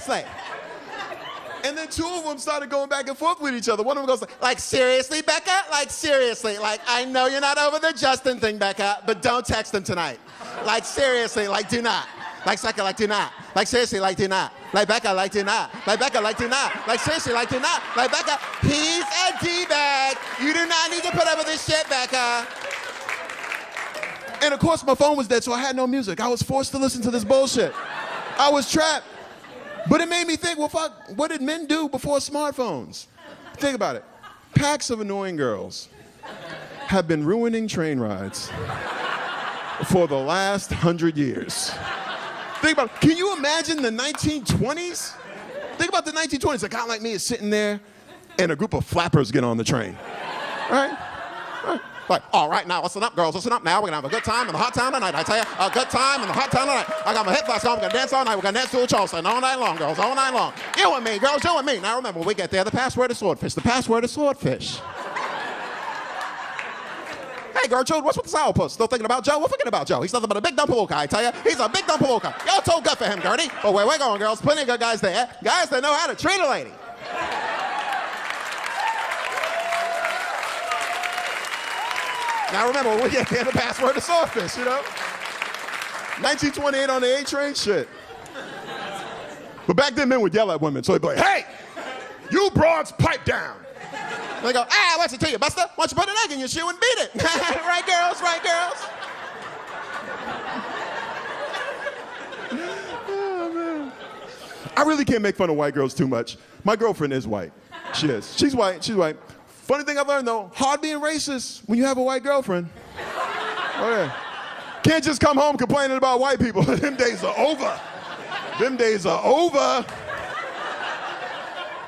seriously. And then two of them started going back and forth with each other. One of them goes like, seriously, Becca? Like, seriously. Like, I know you're not over the Justin thing, Becca, but don't text him tonight. Like, seriously, like, do not. Like, Becca, like, do not. Like, seriously, like, do not. Like, Becca, like, do not. Like, Becca, like, do not. Like, seriously, like, do not. Like, Becca, he's a D-bag. You do not need to put up with this shit, Becca. And of course, my phone was dead, so I had no music. I was forced to listen to this bullshit. I was trapped. But it made me think, well, fuck, what did men do before smartphones? Think about it. Packs of annoying girls have been ruining train rides for the last 100 years. Think about it. Can you imagine the 1920s? Think about the 1920s. A guy like me is sitting there, and a group of flappers get on the train. Right? Like, all right, now, listen up, girls, listen up now. We're gonna have a good time and a hot time tonight. I tell you, a good time and a hot time tonight. I got my hip flask on, we're gonna dance all night. We're gonna dance to a Charleston all night long, girls, all night long. You and me, girls, you and me. Now remember, when we get there, the password is swordfish. The password is swordfish. Hey, Gertrude, what's with the sourpuss? Still thinking about Joe? We're thinking about Joe. He's nothing but a big dumb palooka, I tell you. He's a big dumb palooka. Y'all too good for him, Gertie. But where we're going, girls, plenty of good guys there. Guys that know how to treat a lady. Now remember, when we get there, the password is swordfish, you know? 1928 on the A train, shit. But back then, men would yell at women, so they'd be like, hey, you broads, pipe down. And they go, what's it to you, Buster? Why don't you put an egg in your shoe and beat it? Right, girls, right, girls? Oh, man. I really can't make fun of white girls too much. My girlfriend is white. She is. She's white, she's white. Funny thing I've learned, though, hard being racist when you have a white girlfriend. Oh, yeah. Can't just come home complaining about white people. Them days are over. Them days are over.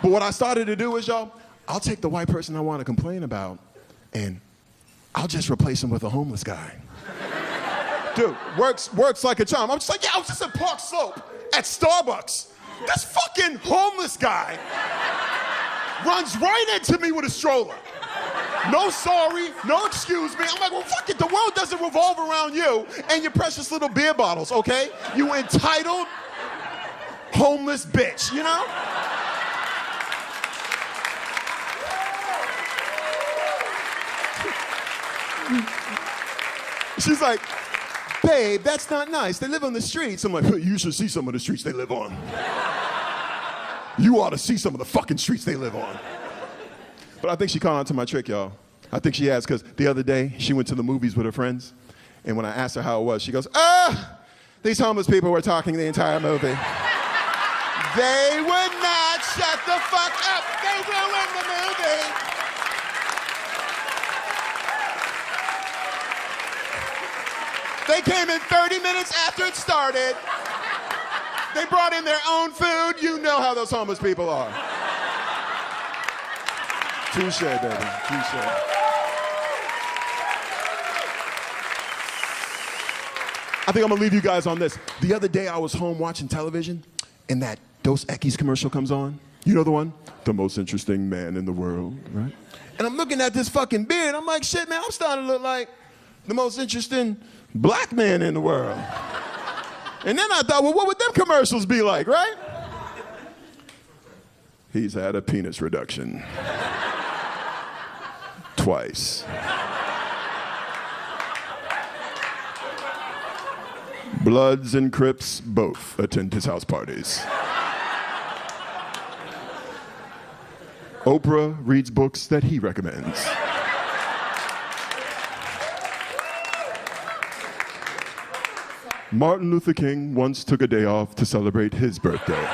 But what I started to do is, y'all, I'll take the white person I want to complain about, and I'll just replace him with a homeless guy. Dude, works like a charm. I'm just like, yeah, I was just at Park Slope at Starbucks. This fucking homeless guy runs right into me with a stroller. No sorry, no excuse me. I'm like, well, fuck it. The world doesn't revolve around you and your precious little beer bottles, okay? You entitled, homeless bitch, you know? She's like, babe, that's not nice. They live on the streets. I'm like, you should see some of the streets they live on. You ought to see some of the fucking streets they live on. But I think she caught on to my trick, y'all. I think she has, because the other day, she went to the movies with her friends, and when I asked her how it was, she goes, these homeless people were talking the entire movie. They would not shut the fuck up. They ruined the movie. They came in 30 minutes after it started. They brought in their own food. You know how those homeless people are. Touche, baby. Touche. I think I'm gonna leave you guys on this. The other day I was home watching television, and that Dos Equis commercial comes on. You know the one? The most interesting man in the world, right? And I'm looking at this fucking beard. I'm like, shit, man, I'm starting to look like the most interesting black man in the world. And then I thought, well, what would them commercials be like, right? He's had a penis reduction. Twice. Bloods and Crips both attend his house parties. Oprah reads books that he recommends. Martin Luther King once took a day off to celebrate his birthday.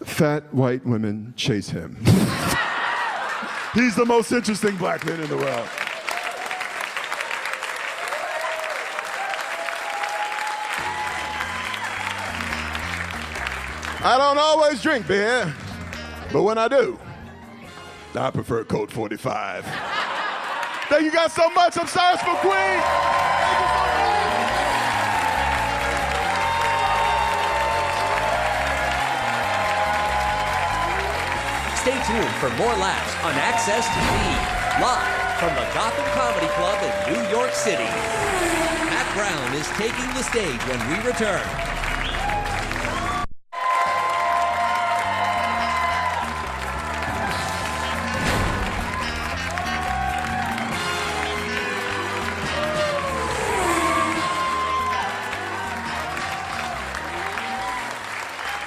Fat white women chase him. He's the most interesting black man in the world. I don't always drink beer, but when I do, I prefer Colt 45. Thank you guys so much. I'm Cyrus for Queen. Stay tuned for more laughs on Access TV, live from the Gotham Comedy Club in New York City. is taking the stage when we return.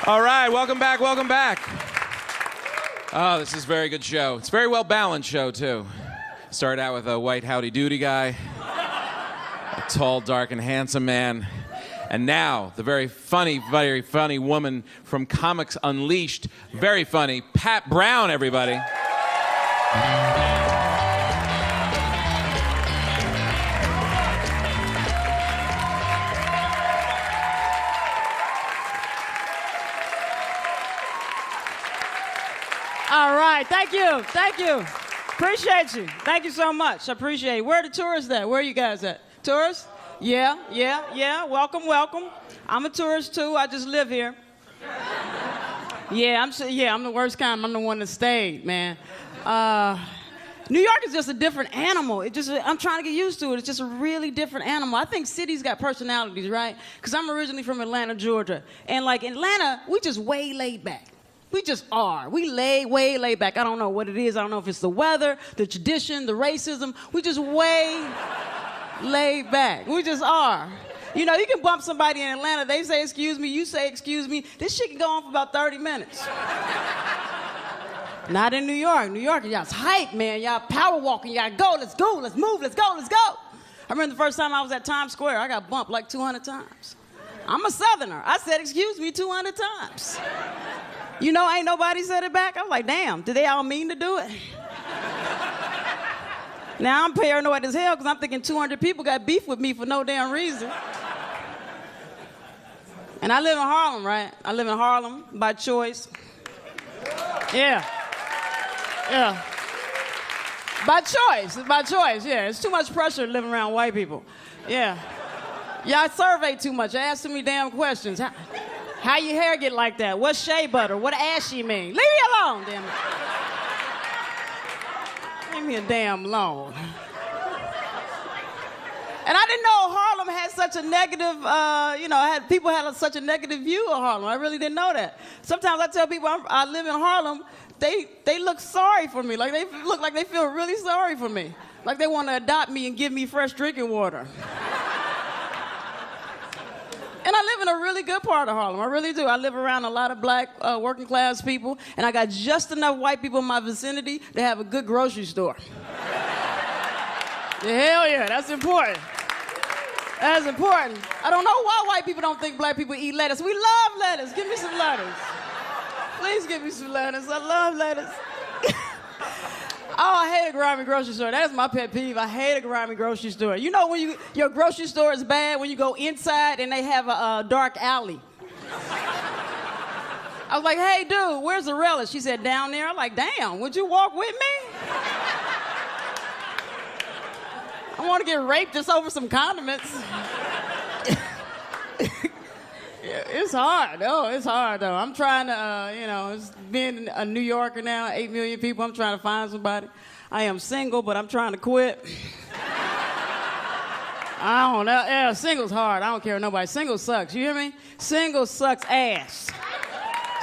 All right, welcome back, welcome back. Oh, this is a very good show. It's a very well-balanced show, too. Started out with a white howdy doody guy, a tall, dark, and handsome man, and now the very funny woman from Comics Unleashed, very funny, Pat Brown, everybody. All right, thank you. Appreciate you. Thank you so much. I appreciate it. Where are the tourists at? Where are you guys at? Tourists? Yeah. Welcome. I'm a tourist too. I just live here. I'm the worst kind. I'm the one that stayed, man. New York is just a different animal. I'm trying to get used to it. It's just a really different animal. I think cities got personalities, right? Because I'm originally from Atlanta, Georgia. And like Atlanta, we just way laid back. We just are. We way laid back. I don't know what it is. I don't know if it's the weather, the tradition, the racism. We just way laid back. We just are. You know, you can bump somebody in Atlanta. They say, excuse me. You say, excuse me. This shit can go on for about 30 minutes. Not in New York. New York, y'all's hype, man. Y'all power walking. Y'all go. Let's go. Let's move. Let's go. I remember the first time I was at Times Square, I got bumped like 200 times. I'm a Southerner. I said, excuse me, 200 times. You know, ain't nobody said it back. I was like, damn, did they all mean to do it? Now I'm paranoid as hell because I'm thinking 200 people got beef with me for no damn reason. And I live in Harlem, right? I live in Harlem by choice. Yeah. By choice, yeah. It's too much pressure living around white people. Yeah. Y'all survey too much. Ask too many damn questions. How your hair get like that? What's shea butter? What ashy mean? Leave me alone, damn it. Leave me a damn alone. And I didn't know Harlem had such a negative, people had such a negative view of Harlem. I really didn't know that. Sometimes I tell people I live in Harlem, they look sorry for me. Like they look like they feel really sorry for me. Like they want to adopt me and give me fresh drinking water. And I live in a really good part of Harlem. I really do. I live around a lot of black working class people, and I got just enough white people in my vicinity to have a good grocery store. Hell yeah, that's important. That's important. I don't know why white people don't think black people eat lettuce. We love lettuce. Give me some lettuce. Please give me some lettuce. I love lettuce. Oh, I hate a grimy grocery store. That is my pet peeve. I hate a grimy grocery store. You know when your grocery store is bad when you go inside and they have a dark alley. I was like, hey, dude, where's the relish? She said, down there. I'm like, damn, would you walk with me? I want to get raped just over some condiments. Yeah, it's hard, though. I'm trying to, being a New Yorker now, 8 million people, I'm trying to find somebody. I am single, but I'm trying to quit. I don't know. Yeah, single's hard. I don't care what nobody. Single sucks. You hear me? Single sucks ass.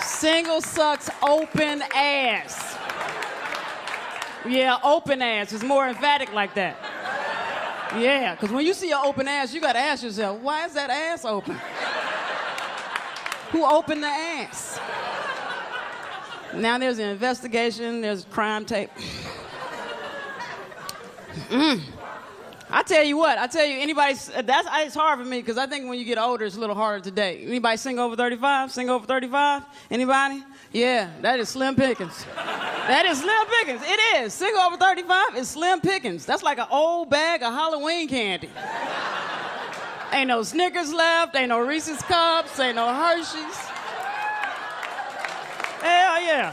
Single sucks open ass. Yeah, open ass is more emphatic like that. Yeah, because when you see an open ass, you got to ask yourself, why is that ass open? Who opened the ass? Now there's an investigation, there's crime tape. I tell you, it's hard for me because I think when you get older, it's a little harder to date. Anybody single over 35? Single over 35? Anybody? Yeah, that is slim pickings. That is slim pickings. It is. Single over 35 is slim pickings. That's like an old bag of Halloween candy. Ain't no Snickers left, ain't no Reese's Cups, ain't no Hershey's. Hell yeah.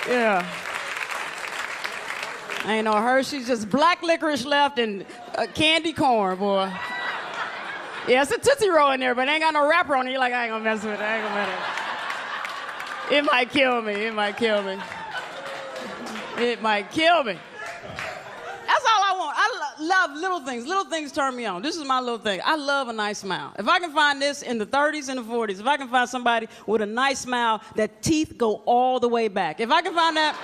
Yeah. Ain't no Hershey's, just black licorice left and candy corn, boy. Yeah, it's a Tootsie Roll in there, but it ain't got no wrapper on it. You're like, I ain't gonna mess with it, It might kill me. It might kill me. That's all I want. love little things. Little things turn me on. This is my little thing. I love a nice smile. If I can find this in the 30s and the 40s, if I can find somebody with a nice smile that teeth go all the way back, if I can find that,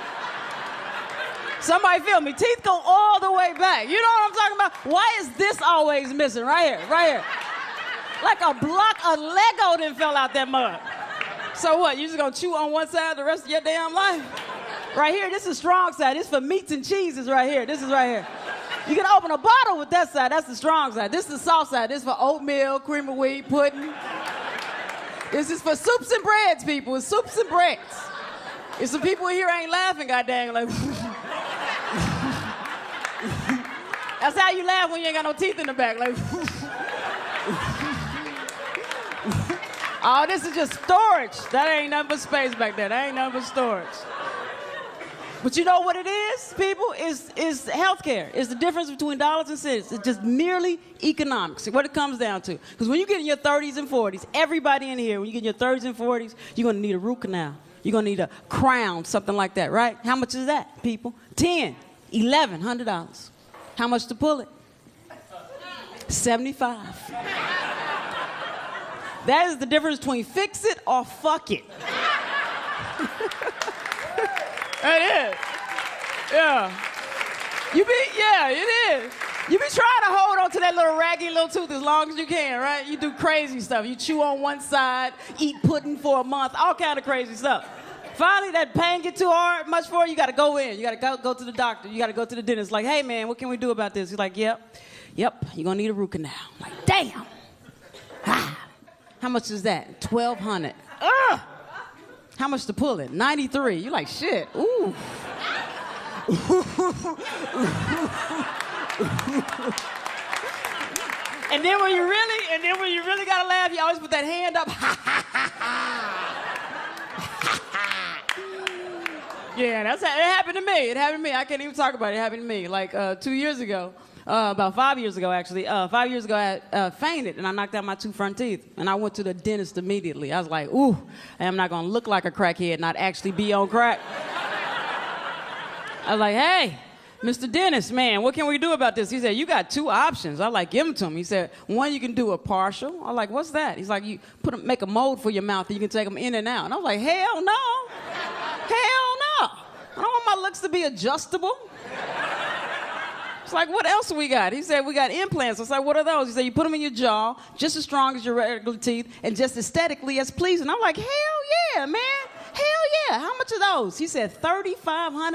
somebody feel me, teeth go all the way back. You know what I'm talking about? Why is this always missing? Right here, right here. Like a block of Lego done fell out that mug. So what, you just gonna chew on one side the rest of your damn life? Right here, this is the strong side. This is for meats and cheeses right here. This is right here. You can open a bottle with that side. That's the strong side. This is the soft side. This is for oatmeal, cream of wheat, pudding. This is for soups and breads, people. It's soups and breads. If some people here ain't laughing, goddamn, like. That's how you laugh when you ain't got no teeth in the back, like. Oh, this is just storage. That ain't nothing but space back there. That ain't nothing but storage. But you know what it is, people? Is healthcare. It's the difference between dollars and cents. It's just merely economics, what it comes down to. Because when you get in your 30s and 40s, everybody in here, when you get in your 30s and 40s, you're going to need a root canal. You're going to need a crown, something like that, right? How much is that, people? $10, $1,100. How much to pull it? $75. That is the difference between fix it or fuck it. It is. Yeah. It is. You be trying to hold on to that little raggy little tooth as long as you can, right? You do crazy stuff. You chew on one side, eat pudding for a month, all kind of crazy stuff. Finally, that pain get too hard, much for you gotta go in. You gotta go to the doctor. You gotta go to the dentist. Like, hey man, what can we do about this? He's like, yep, you're gonna need a root canal. I'm like, damn. How much is that? $1,200. Ugh. How much to pull it? $93. You're like, shit. Ooh. And then when you really gotta laugh, you always put that hand up. Yeah, it happened to me. It happened to me. I can't even talk about it. It happened to me. Like 2 years ago, about 5 years ago, actually. 5 years ago, I fainted, and I knocked out my 2 front teeth. And I went to the dentist immediately. I was like, ooh, I'm not going to look like a crackhead, not actually be on crack. I was like, hey, Mr. Dentist, man, what can we do about this? He said, you got 2 options. I like, give them to him. He said, one, you can do a partial. I like, what's that? He's like, you make a mold for your mouth, and you can take them in and out. And I was like, hell no. Hell no. I don't want my looks to be adjustable. It's like, what else we got? He said, we got implants. I was like, what are those? He said, you put them in your jaw, just as strong as your regular teeth, and just aesthetically as pleasing. I'm like, hell yeah, man. Hell yeah. How much are those? He said, $3,500